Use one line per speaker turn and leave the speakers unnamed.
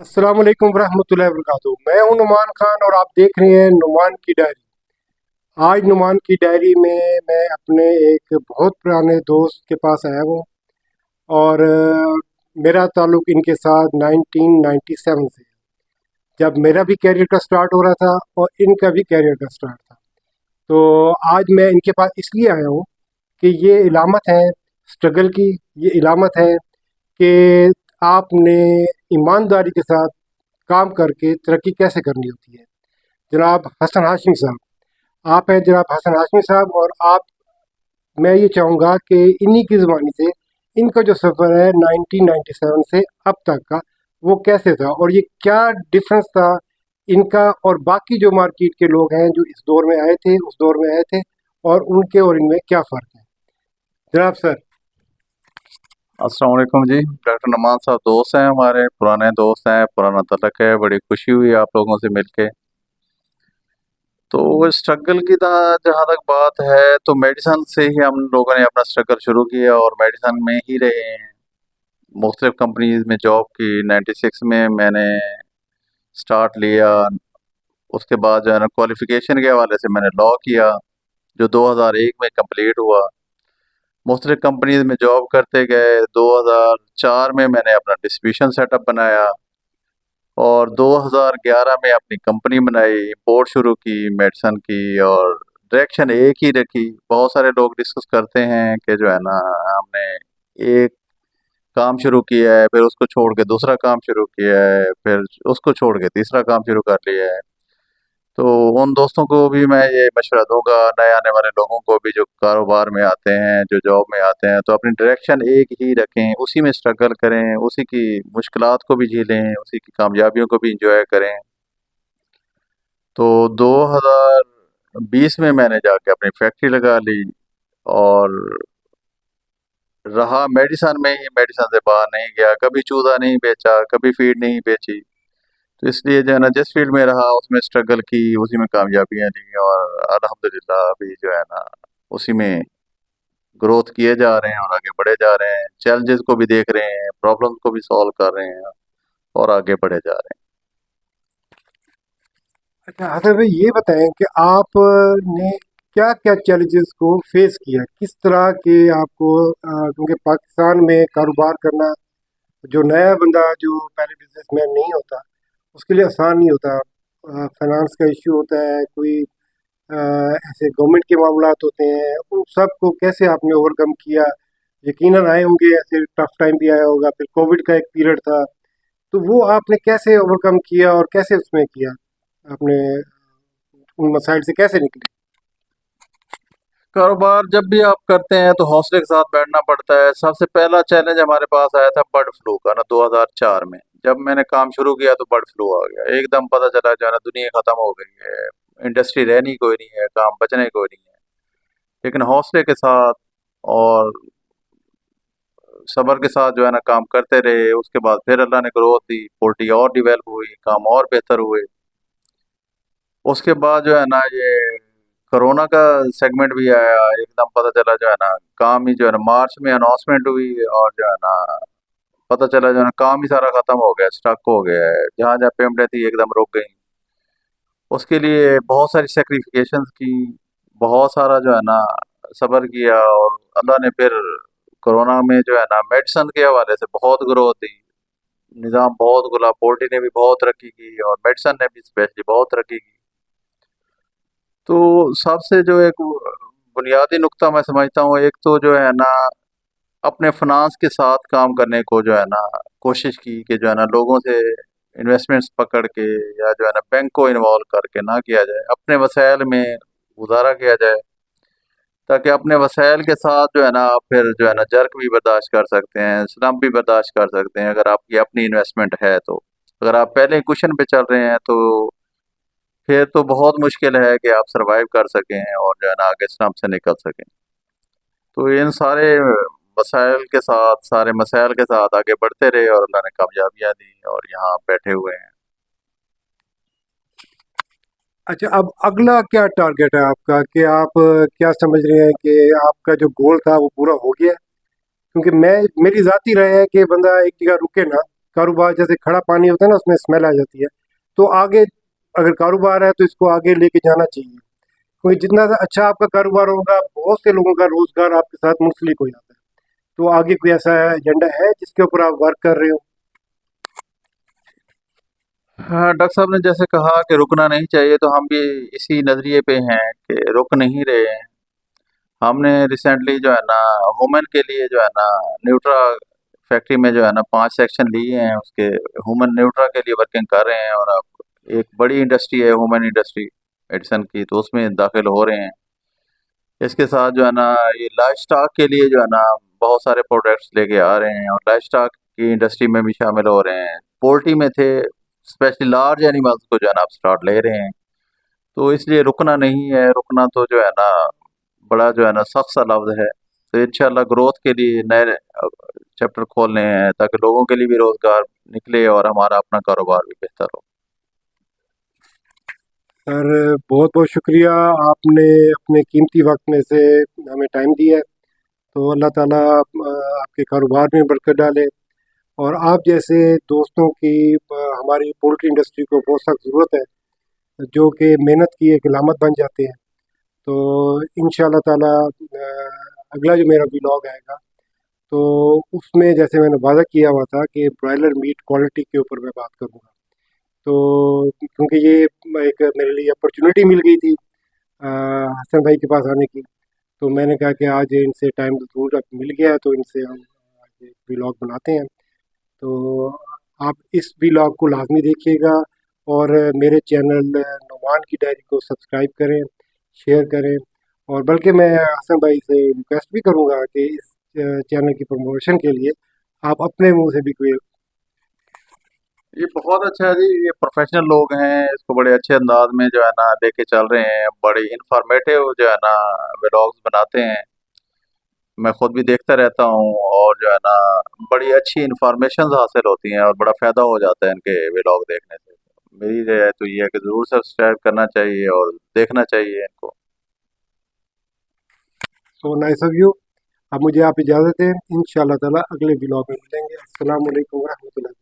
अस्सलाम वालेकुम रहमतुल्लाहि वबरकातुहू। मैं हूं नुमान खान और आप देख रहे हैं नुमान की डायरी। आज नुमान की डायरी में मैं अपने एक बहुत पुराने दोस्त के पास आया हूं और मेरा ताल्लुक़ इनके साथ 1997 से, जब मेरा भी कैरियर का स्टार्ट हो रहा था और इनका भी कैरियर का स्टार्ट था। तो आज मैं इनके पास इसलिए आया हूं कि ये इलामत है स्ट्रगल की, ये इलामत है कि आपने ईमानदारी के साथ काम करके तरक्की कैसे करनी होती है। जनाब हसन हाशमी साहब, आप हैं जनाब हसन हाशमी साहब, और आप, मैं ये चाहूँगा कि इन्हीं की ज़ुबानी से इनका जो सफ़र है 1997 से अब तक का, वो कैसे था और ये क्या डिफरेंस था इनका और बाकी जो मार्केट के लोग हैं जो इस दौर में आए थे, उस दौर में आए थे, और उनके और इनमें क्या फ़र्क है। जनाब सर।
अस्सलाम वालेकुम जी। डॉक्टर नमान साहब दोस्त हैं, हमारे पुराने दोस्त हैं, पुराना तलक है। बड़ी खुशी हुई आप लोगों से मिलके। तो स्ट्रगल की जहाँ तक बात है, तो मेडिसन से ही हम लोगों ने अपना स्ट्रगल शुरू किया और मेडिसन में ही रहे हैं। मुख्तलिफ कंपनीज में जॉब की। 96 में मैंने स्टार्ट लिया। उसके बाद जो है ना, क्वालिफिकेशन के हवाले से मैंने लॉ किया, जो 2001 में कंप्लीट हुआ। मुख्तलिफ कंपनीज में जॉब करते गए। 2004 में मैंने अपना डिस्ट्रीब्यूशन सेटअप बनाया और 2011 में अपनी कंपनी बनाई, इंपोर्ट शुरू की मेडिसन की, और डायरेक्शन एक ही रखी। बहुत सारे लोग डिस्कस करते हैं कि जो है ना, हमने एक काम शुरू किया है, फिर उसको छोड़ के दूसरा काम शुरू किया है, फिर उसको छोड़ के तीसरा काम शुरू कर लिया है। तो उन दोस्तों को भी मैं ये मशवरा दूंगा, नए आने वाले लोगों को भी, जो कारोबार में आते हैं, जो जॉब में आते हैं, तो अपनी डायरेक्शन एक ही रखें, उसी में स्ट्रगल करें, उसी की मुश्किलात को भी झेलें, उसी की कामयाबियों को भी इंजॉय करें। तो 2020 में मैंने जाके अपनी फैक्ट्री लगा ली और रहा मेडिसन में ही, मेडिसन से बाहर नहीं गया। कभी चूजा नहीं बेचा, कभी फीड नहीं बेची। तो इसलिए जो है ना, जिस फील्ड में रहा उसमें स्ट्रगल की, उसी में कामयाबियां ली, और अल्हम्दुलिल्लाह अभी जो है ना, उसी में ग्रोथ किए जा रहे हैं और आगे बढ़े जा रहे हैं। चैलेंजेस को भी देख रहे हैं, प्रॉब्लम्स को भी सॉल्व कर रहे हैं और आगे बढ़े जा रहे
अच्छा हसन भाई, ये बताएं कि आपने क्या क्या चैलेंजेस को फेस किया, किस तरह के आपको क्योंकि पाकिस्तान में कारोबार करना जो नया बंदा जो पहले बिजनेसमैन नहीं होता उसके लिए आसान नहीं होता। फाइनेंस का इश्यू होता है, कोई ऐसे गवर्नमेंट के मामलात होते हैं, उन सब को कैसे आपने ओवरकम किया। यकीनन आए होंगे, ऐसे टफ टाइम भी आया होगा, फिर कोविड का एक पीरियड था, तो वो आपने कैसे ओवरकम किया और कैसे उसमें किया आपने, उन मसाइल से कैसे निकले।
हैं। कारोबार जब भी आप करते हैं तो हौसले के साथ बैठना पड़ता है। सबसे पहला चैलेंज हमारे पास आया था बर्ड फ्लू का ना, 2004 में। जब मैंने काम शुरू किया तो बर्ड फ्लू आ गया, एकदम पता चला जो है ना, दुनिया खत्म हो गई है, इंडस्ट्री रहनी कोई नहीं है, काम बचने कोई नहीं है। लेकिन हौसले के साथ और सब्र के साथ जो है ना, काम करते रहे। उसके बाद फिर अल्लाह ने ग्रोथ दी, पोल्ट्री और डिवेल्प हुई, काम और बेहतर हुए। उसके बाद जो है ना, ये कोरोना का सेगमेंट भी आया, एकदम पता चला जो है ना, काम ही जो है ना, मार्च में अनाउंसमेंट हुई और जो है ना, पता चला जो है ना, काम ही सारा खत्म हो गया, स्टक हो गया है। जहाँ जहाँ पेमेंटें थी एकदम रुक गई। उसके लिए बहुत सारी सेक्रिफिकेशंस की, बहुत सारा जो है ना, सब्र किया, और अल्लाह ने फिर कोरोना में जो है ना, मेडिसन के हवाले से बहुत ग्रोथ दी। निज़ाम बहुत खुला, पोल्ट्री ने भी बहुत तरक्की की और मेडिसन ने भी स्पेशली बहुत तरक्की की। तो सबसे जो एक बुनियादी नुक्ता मैं समझता हूँ, एक तो जो है ना, अपने फाइनेंस के साथ काम करने को जो है ना, कोशिश की कि जो है ना, लोगों से इन्वेस्टमेंट्स पकड़ के या जो है ना, बैंक को इन्वॉल्व करके ना किया जाए, अपने वसाइल में गुजारा किया जाए, ताकि अपने वसाइल के साथ जो है ना, आप फिर जो है ना, जर्क भी बर्दाश्त कर सकते हैं, स्लम्प भी बर्दाश्त कर सकते हैं, अगर आपकी अपनी इन्वेस्टमेंट है तो। अगर आप पहले कुशन पे चल रहे हैं तो फिर तो बहुत मुश्किल है कि आप सरवाइव कर सकें और जो है ना, आगे स्लम्प से निकल सकें। तो इन सारे वसाइल के साथ, सारे मसाइल के साथ आगे बढ़ते रहे और अल्लाह ने कामयाबियाँ दी और यहाँ बैठे हुए हैं।
अच्छा, अब अगला क्या टारगेट है आपका, कि आप क्या समझ रहे हैं कि आपका जो गोल था वो पूरा हो गया। क्योंकि मैं, मेरी ज़ाती राय है कि बंदा एक जगह रुके ना, कारोबार जैसे खड़ा पानी होता है ना, उसमें स्मेल आ जाती है। तो आगे अगर कारोबार है तो इसको आगे लेके जाना चाहिए, क्योंकि जितना अच्छा आपका कारोबार होगा, बहुत से लोगों का रोजगार आपके साथ मुंसलिक हो जाता है। तो आगे कोई ऐसा एजेंडा है जिसके ऊपर आप वर्क कर रहे हो?
हाँ, डॉक्टर साहब ने जैसे कहा कि रुकना नहीं चाहिए, तो हम भी इसी नज़रिए पे हैं कि रुक नहीं रहे हैं। हमने रिसेंटली जो है ना वुमेन के लिए जो है ना न्यूट्रा फैक्ट्री में जो है ना 5 सेक्शन लिए हैं, उसके वुमेन न्यूट्रा के लिए वर्किंग कर रहे हैं। और अब एक बड़ी इंडस्ट्री है वुमेन इंडस्ट्री एडिसन की, तो उसमें दाखिल हो रहे हैं। इसके साथ जो है ना ये लाइफ स्टॉक के लिए जो है ना बहुत सारे प्रोडक्ट्स लेके आ रहे हैं, और लाइफ स्टॉक की इंडस्ट्री में भी शामिल हो रहे हैं। पोल्ट्री में थे, स्पेशली लार्ज एनिमल्स को जो है ना आप स्टार्ट ले रहे हैं। तो इसलिए रुकना नहीं है, रुकना तो जो है ना बड़ा जो है ना सख्त सा लफ्ज़ है। तो इंशाल्लाह ग्रोथ के लिए नए चैप्टर खोलने हैं, ताकि लोगों के लिए भी रोज़गार निकले और हमारा अपना कारोबार भी बेहतर हो।
सर, बहुत बहुत शुक्रिया, आपने अपने कीमती वक्त में से हमें टाइम दिया है। तो अल्लाह ताला आपके कारोबार में बरकत डाले, और आप जैसे दोस्तों की हमारी पोल्ट्री इंडस्ट्री को बहुत सख्त ज़रूरत है, जो कि मेहनत की एक अलामत बन जाते हैं। तो इंशाल्लाह ताला अगला जो मेरा व्लॉग आएगा, तो उसमें जैसे मैंने वादा किया हुआ था कि ब्रॉयलर मीट क्वालिटी के ऊपर मैं बात करूँगा। तो क्योंकि ये एक मेरे लिए अपॉर्चुनिटी मिल गई थी हसन भाई के पास आने की, तो मैंने कहा कि आज इनसे टाइम ज़रूर मिल गया है, तो इनसे हम आज व्लॉग बनाते हैं। तो आप इस व्लॉग को लाजमी देखिएगा, और मेरे चैनल नुमान की डायरी को सब्सक्राइब करें, शेयर करें। और बल्कि मैं हसन भाई से रिक्वेस्ट भी करूंगा कि इस चैनल की प्रमोशन के लिए आप अपने मुंह से भी कोई।
ये बहुत अच्छा है जी, ये प्रोफेशनल लोग हैं, इसको बड़े अच्छे अंदाज में जो है ना लेके चल रहे हैं। बड़ी इंफॉर्मेटिव जो है ना व्लॉग्स बनाते हैं। मैं खुद भी देखता रहता हूँ, और जो है ना बड़ी अच्छी इंफॉर्मेशन हासिल होती हैं, और बड़ा फ़ायदा हो जाता है इनके व्लॉग देखने से। मेरी राय तो ये है कि ज़रूर सब्सक्राइब करना चाहिए और देखना चाहिए इनको।
So nice of you. अब मुझे आप इजाज़त दें, इंशाल्लाह ताला अगले व्लॉग में मिलेंगे। अस्सलाम वालेकुम व रहमतुल्लाहि।